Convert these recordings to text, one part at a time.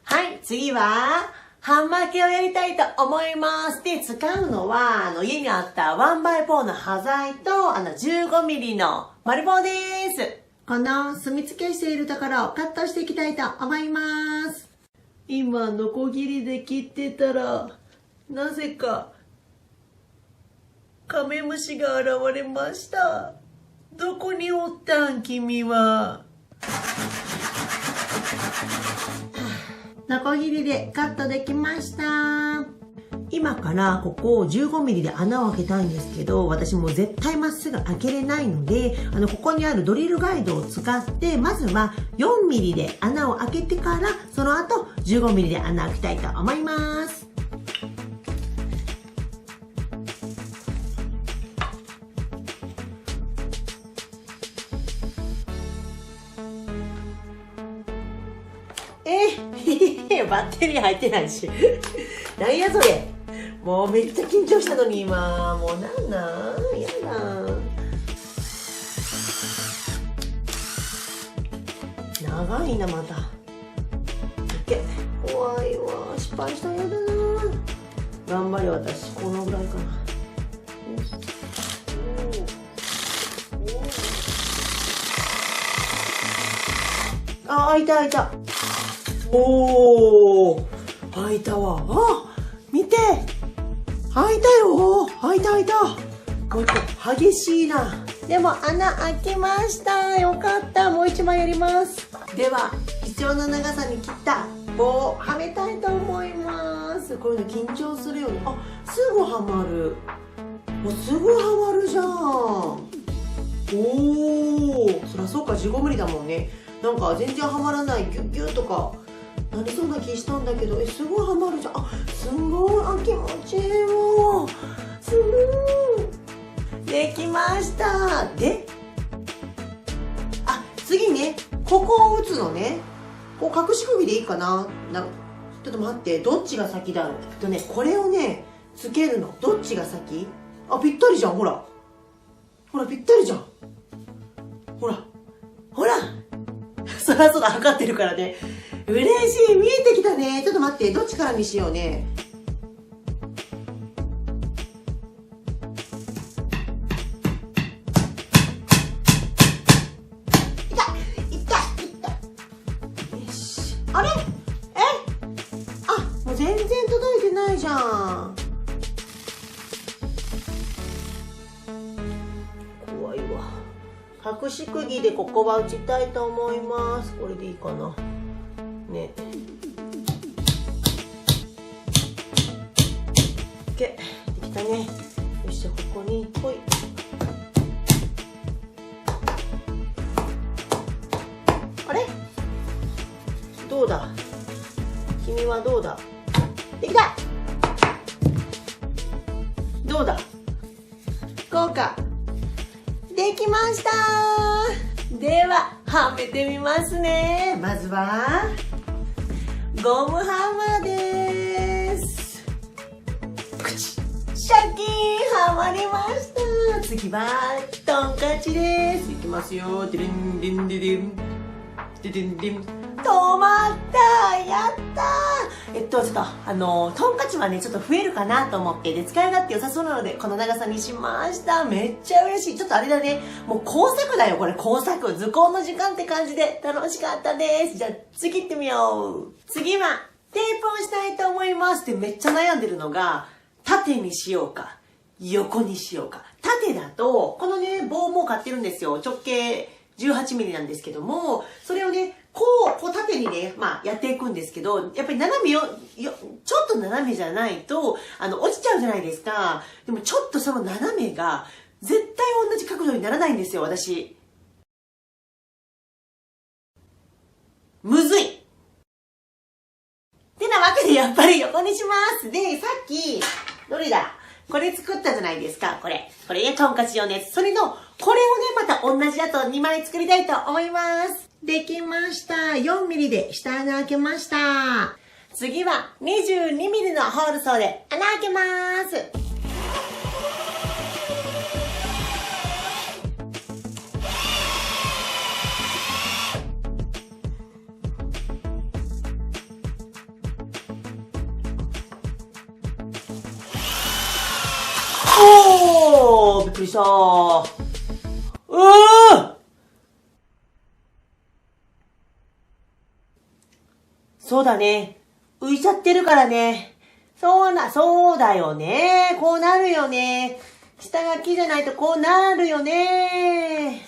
はい、次は、ハンマー系をやりたいと思います。で、使うのは、家にあった 1x4 の端材と、15mm の丸棒です。この墨付けしているところをカットしていきたいと思います。今、ノコギリで切ってたら、なぜか、カメムシが現れました。どこにおったん、君は。ノコギリでカットできました。今からここを 15mm で穴を開けたいんですけど、私もう絶対まっすぐ開けれないので、ここにあるドリルガイドを使って、まずは 4mm で穴を開けてから、その後 15mm で穴を開けたいと思います。バッテリー入ってないし。なんやそれ。もうめっちゃ緊張したのに今。もうなんやだ。長いな、また。いけ。怖いわ。失敗したらやだな。頑張れ、私。このぐらいかな。あ、開いた開いた。おー、開いたわ。あ、見て、開いたよ。開いた開いた。これ激しいな。でも穴開きました。よかった。もう一枚やります。では、必要な長さに切った棒をはめたいと思います。こういうの緊張するよね。あ、すぐはまる。もうすぐはまるじゃん。おー、そりゃそうか、15mmだもんね。なんか全然はまらない。ギュッギュッとかなりそうな気したんだけど、すごいハマるじゃん。あ、すごい。あ、気持ちいいもん。すごい。できました。で、あ、次ね、ここを打つのね。こう隠し釘でいいかな。ちょっと待って、どっちが先だろう。ね、これをね、つけるの。どっちが先？あ、ぴったりじゃん、ほら。ほら、ぴったりじゃん。ほら。ほら。そらそら測ってるからね。嬉しい。見えてきたね。ちょっと待って。どっちからにしようね。いたいたいた。よし。あれ？あ、もう全然届いてないじゃん。怖いわ。隠し釘でここは打ちたいと思います。これでいいかな。ね。OK。できたね。よし、ここに来い。あれ？どうだ？君はどうだ？できた！どうだ？こうか。できましたー。では、はめてみますね。まずは、ゴムハンマーです。シャキーン、はまりました。次は、トンカチです。いきますよ。ディリンディンディディン。ディディンディン。止まった。やったー。ちょっと、トンカチはね、ちょっと増えるかなと思って、で、使い勝手良さそうなので、この長さにしました。めっちゃ嬉しい。ちょっとあれだね。もう工作だよ、これ。工作。図工の時間って感じで楽しかったです。じゃあ、次行ってみよう。次は、テープをしたいと思います。で、めっちゃ悩んでるのが、縦にしようか、横にしようか。縦だと、このね、棒も買ってるんですよ。直径18mmなんですけども、それをね、こう縦にね、やっていくんですけど、やっぱり斜めちょっと斜めじゃないと、落ちちゃうじゃないですか。でもちょっとその斜めが、絶対同じ角度にならないんですよ、私。むずい。ってなわけで、やっぱり横にします。で、さっき、どれだ？これ作ったじゃないですか、これ。これね、トンカチ用のやつ。それの、これをね、また同じだと2枚作りたいと思います。できました。4mm で下穴開けました。次は 22mm のホールソーで穴開けます。くりした。そうだね。浮いちゃってるからね。そうだよね。こうなるよね。下が木じゃないとこうなるよね。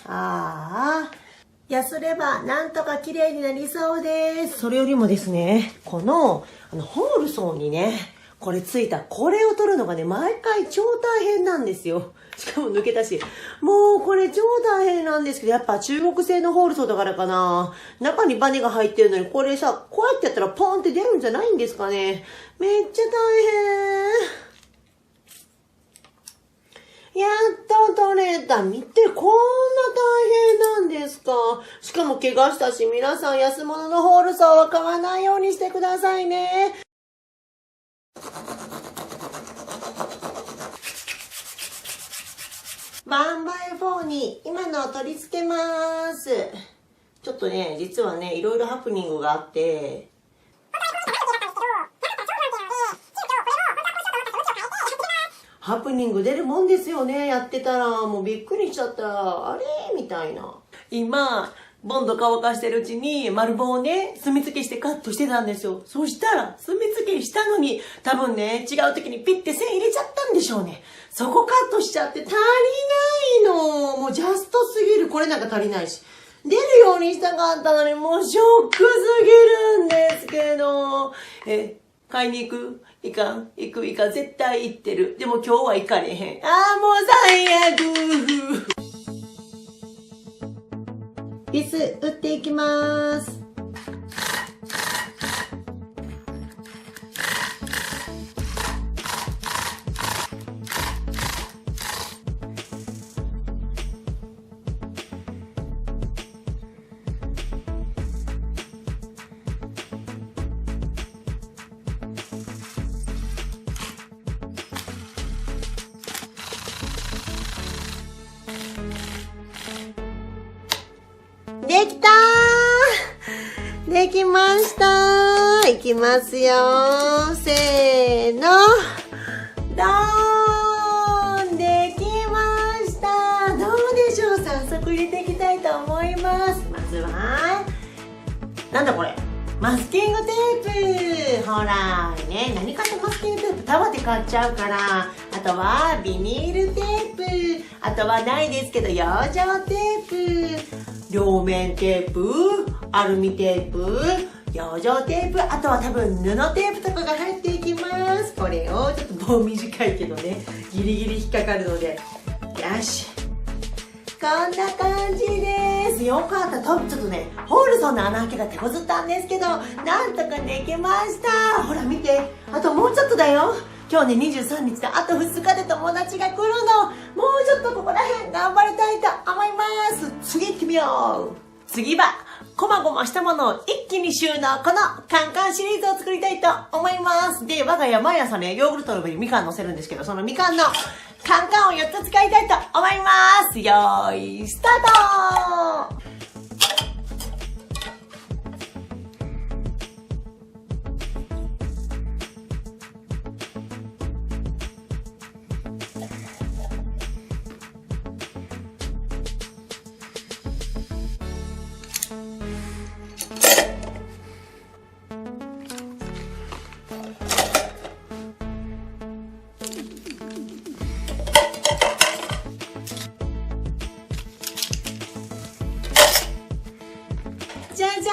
やすればなんとか綺麗になりそうです。それよりもですね、この、ホールソンにね、これついた、これを取るのがね、毎回超大変なんですよ。しかも抜けたし。もうこれ超大変なんですけど、やっぱ中国製のホールソンだからかな。中にバネが入ってるのに、これさ、こうやってやったらポンって出るんじゃないんですかね。めっちゃ大変。やっと取れた。見て、こんな大変なんですか。しかも怪我したし、皆さん安物のホールソンは買わないようにしてくださいね。ワンバイ4に今のを取り付けます。ちょっとね、実はね、いろいろハプニングがあって、ハプニング出るもんですよね。やってたら、もうびっくりしちゃった。あれみたいな。今、ボンド乾かしてるうちに丸棒をね、墨付けしてカットしてたんですよ。そしたら、墨付けしたのに、多分ね、違う時にピッて線入れちゃったんでしょうね。そこカットしちゃって足りないの。もうジャストすぎる。これなんか足りないし。出るようにしたかったのに、もうショックすぎるんですけど。買いに行く？行かん？行く？絶対行ってる。でも今日は行かれへん。もう最悪。ビス打っていきます。できたー！できましたー！いきますよー！せーの！ドーン！できました！どうでしょう？早速入れていきたいと思います。まずは、なんだこれ？マスキングテープ！ほら、ね、何かとマスキングテープ束で買っちゃうから、あとはビニールテープ、あとはないですけど養生テープ、両面テープ、アルミテープ、養生テープ、あとは多分布テープとかが入っていきます。これをちょっと棒短いけどね、ギリギリ引っかかるので、よし。こんな感じです。よかった。ちょっとね、ホールソンの穴開けが手こずったんですけど、なんとかできました。ほら見て。あともうちょっとだよ。今日ね、23日であと2日で友達が来るの。もうちょっとここら辺頑張りたいと思います。次行ってみよう。次は、こまごましたものを一気に収納。このカンカンシリーズを作りたいと思います。で、我が家毎朝ね、ヨーグルトの上にみかん乗せるんですけど、そのみかんのカンカンを4つ使いたいと思います。よーい、スタート！じゃじゃ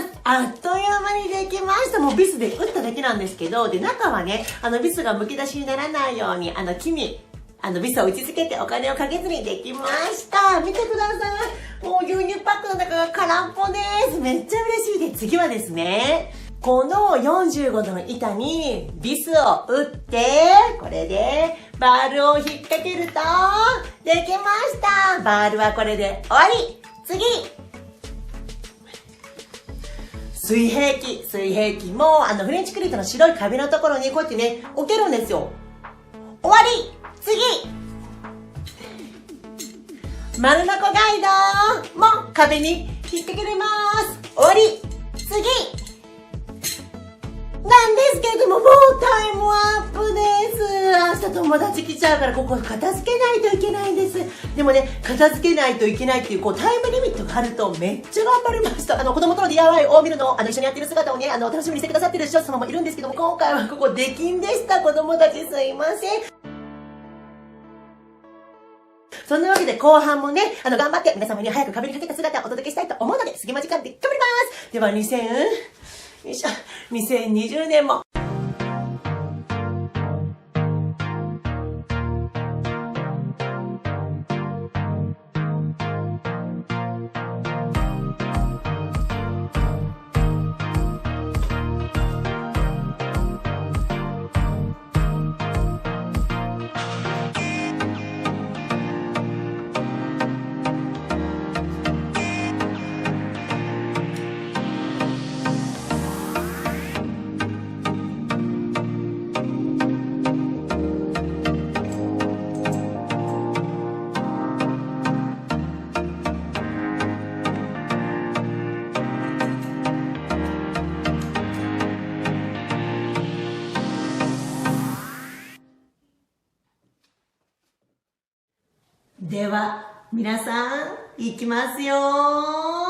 ーん！あっという間にできました。もうビスで打っただけなんですけど、で、中はね、ビスがむき出しにならないように、木に、ビスを打ち付けてお金をかけずにできました。見てください。もう牛乳パックの中が空っぽです。めっちゃ嬉しいです。次はですね、この45度の板にビスを打って、これでバールを引っ掛けると、できました。バールはこれで終わり。次！水平器も、フレンチクリートの白い壁のところにこうやってね、置けるんですよ。終わり！次！丸のこガイドも壁に引っ掛けれます。終わり！次！なんですけれども、もうタイムアップです。明日友達来ちゃうからここ片付けないといけないんです。でもね、片付けないといけないっていうタイムリミットがあるとめっちゃ頑張りました。子供との DIY を見るのを一緒にやってる姿をね、楽しみにしてくださってる視聴者様もいるんですけども、今回はここ出禁でした。子供たちすいません。そんなわけで後半もね、頑張って皆様に早く壁にかけた姿をお届けしたいと思うので、隙間時間で頑張ります。では2020年も。では、皆さん、いきますよー。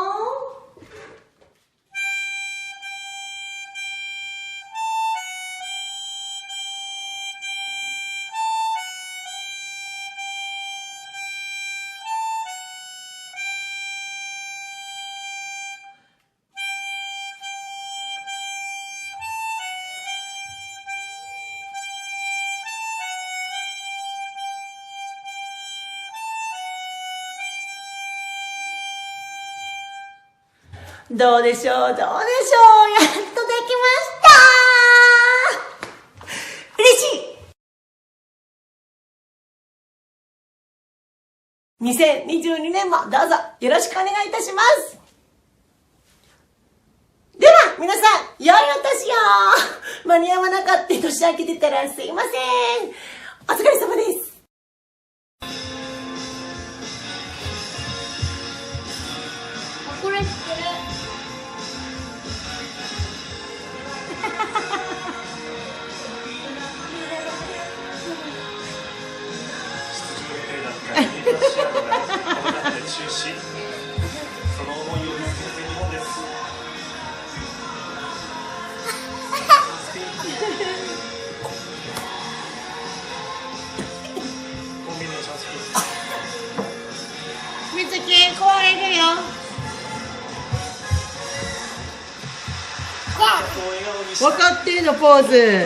どうでしょう、やっとできましたー。嬉しい。2022年もどうぞよろしくお願いいたします。では、皆さん、良いお年を。間に合わなかった年明けてたらすいません。お疲れ様です。これ知ってる。中止、その思いを見つけて日本です。コンビネーションスピーみつき壊れるよ。チ。分かってるのポーズ。